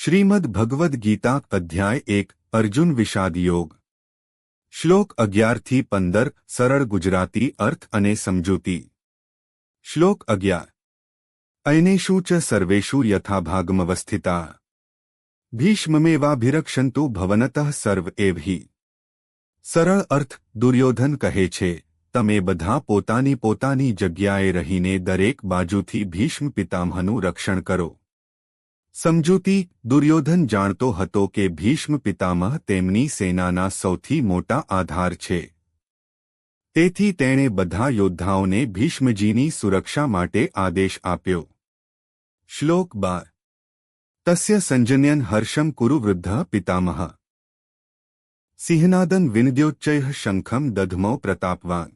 श्रीमद् भगवद गीता अध्याय 1 अर्जुन विषाद योग श्लोक 11 થી 15 સરળ ગુજરાતી અર્થ અને સમજૂતી। શ્લોક 11 અયનેષુ ચ સર્વેષુ યથાભાગમવસ્થિતા ભીષ્મમેવાભિરક્ષन्तु ભવનતઃ સર્વ એવ હિ। સરળ અર્થ દુર્યોધન કહે છે, તમે બધા પોતાની પોતાની જગ્યાએ રહીને દરેક બાજુથી ભીષ્મ પિતામહનું રક્ષણ કરો। સમજૂતી દુર્યોધન જાણતો હતો કે ભીષ્મ પિતામહ તેમની સેનાના સૌથી મોટા આધાર છે, તેથી તેણે બધા યોદ્ધાઓને ભીષ્મજીની સુરક્ષા માટે આદેશ આપ્યો। શ્લોક 12 તસ્ય સંજન્યન હર્ષમ કુરુ વૃદ્ધ પિતામહ સિંહનાદન વિનદ્યોચ્ચૈઃ શંખમ દધમો પ્રતાપવાન।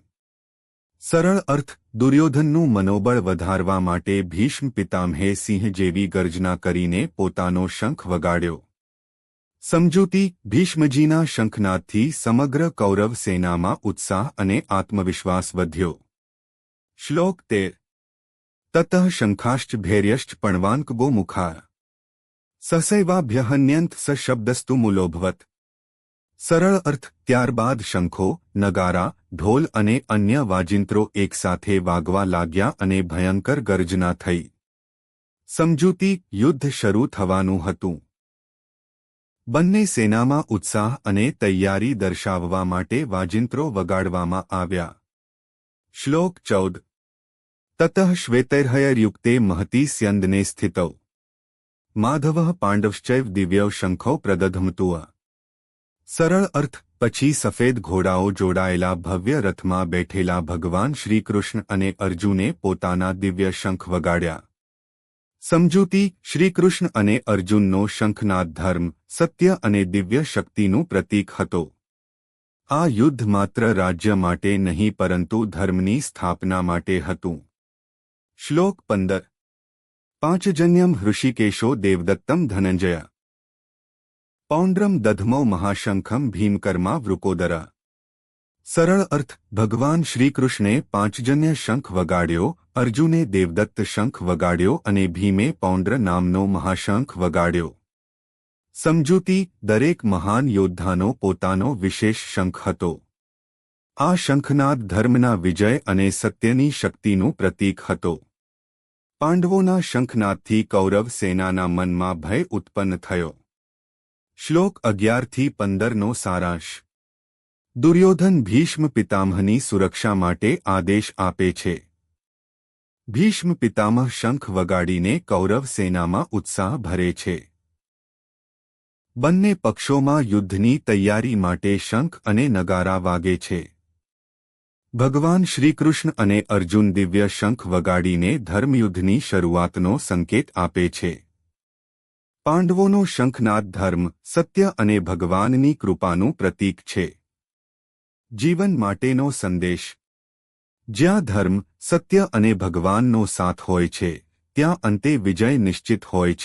સરળ અર્થ દુર્યોધનનું મનોબળ વધારવા માટે ભીષ્મ પિતામહે સિંહ જેવી ગર્જના કરીને પોતાનો શંખ વગાડ્યો। સમજૂતી ભીષ્મજીના શંખનાદથી સમગ્ર કૌરવ સેનામાં ઉત્સાહ અને આત્મવિશ્વાસ વધ્યો। શ્લોક 13 તતઃ શંખાશ્ચ ભૈર્યશ્ચ પણવાન્કગો મુખા સસૈવાભ્યહન્યંત સ શબ્દસ્તુ મૂલોભવત। સરળ અર્થ ત્યારબાદ શંખો, નગારા, ઢોલ અને અન્ય વાજિંત્રો એકસાથે વાગવા લાગ્યા અને ભયંકર ગર્જના થઈ। સમજૂતી યુદ્ધ શરૂ થવાનું હતું। બંને સેનામાં ઉત્સાહ અને તૈયારી દર્શાવવા માટે વાજિંત્રો વગાડવામાં આવ્યા। શ્લોક 14 તતઃ શ્વેતૈર્હયર્યુક્તે મહતી સ્યંદને સ્થિતૌ માધવઃ પાંડવશ્ચૈવ દિવ્યૌ શંખૌ પ્રદધમતુઃ। સરળ અર્થ પછી સફેદ ઘોડાઓ જોડાયેલા ભવ્ય રથમાં બેઠેલા ભગવાન શ્રીકૃષ્ણ અને અર્જુને પોતાના દિવ્ય શંખ વગાડ્યા। સમજૂતી શ્રીકૃષ્ણ અને અર્જુનનો શંખનાદ ધર્મ, સત્ય અને દિવ્ય શક્તિનું પ્રતીક હતો। આ યુદ્ધ માત્ર રાજ્ય માટે નહીં પરંતુ ધર્મની સ્થાપના માટે હતું। શ્લોક 15 પાંચજન્યમ હૃષિકેશો દેવદત્તમ ધનંજય પૌંડ્રમ દધમૌ મહાશંખમ ભીમકર્મા વૃકોદરા। સરળ અર્થ ભગવાન શ્રીકૃષ્ણે પાંચજન્ય શંખ વગાડ્યો, અર્જુને દેવદત્ત શંખ વગાડ્યો અને ભીમે પૌંડ્ર નામનો મહાશંખ વગાડ્યો। સમજૂતી દરેક મહાન યોદ્ધાનો પોતાનો વિશેષ શંખ હતો। આ શંખનાદ ધર્મના વિજય અને સત્યની શક્તિનું પ્રતીક હતો। પાંડવોના શંખનાદથી કૌરવ સેનાના મનમાં ભય ઉત્પન્ન થયો। શ્લોક 11 થી 15 નો સારાંશ દુર્યોધન ભીષ્મ પિતામહની સુરક્ષા માટે આદેશ આપે છે। ભીષ્મ પિતામહ શંખ વગાડીને કૌરવ સેનામાં ઉત્સાહ ભરે છે। બંને પક્ષોમાં યુદ્ધની તૈયારી માટે શંખ અને નગારા વાગે છે। ભગવાન શ્રીકૃષ્ણ અને અર્જુન દિવ્ય શંખ વગાડીને ધર્મયુદ્ધની શરૂઆતનો સંકેત આપે છે। પાંડવોનો શંખનાદ ધર્મ, સત્ય અને ભગવાનની કૃપાનું પ્રતીક છે। જીવન માટેનો સંદેશ જ્યાં ધર્મ, સત્ય અને ભગવાનનો સાથ હોય છે, ત્યાં અંતે વિજય નિશ્ચિત હોય છે।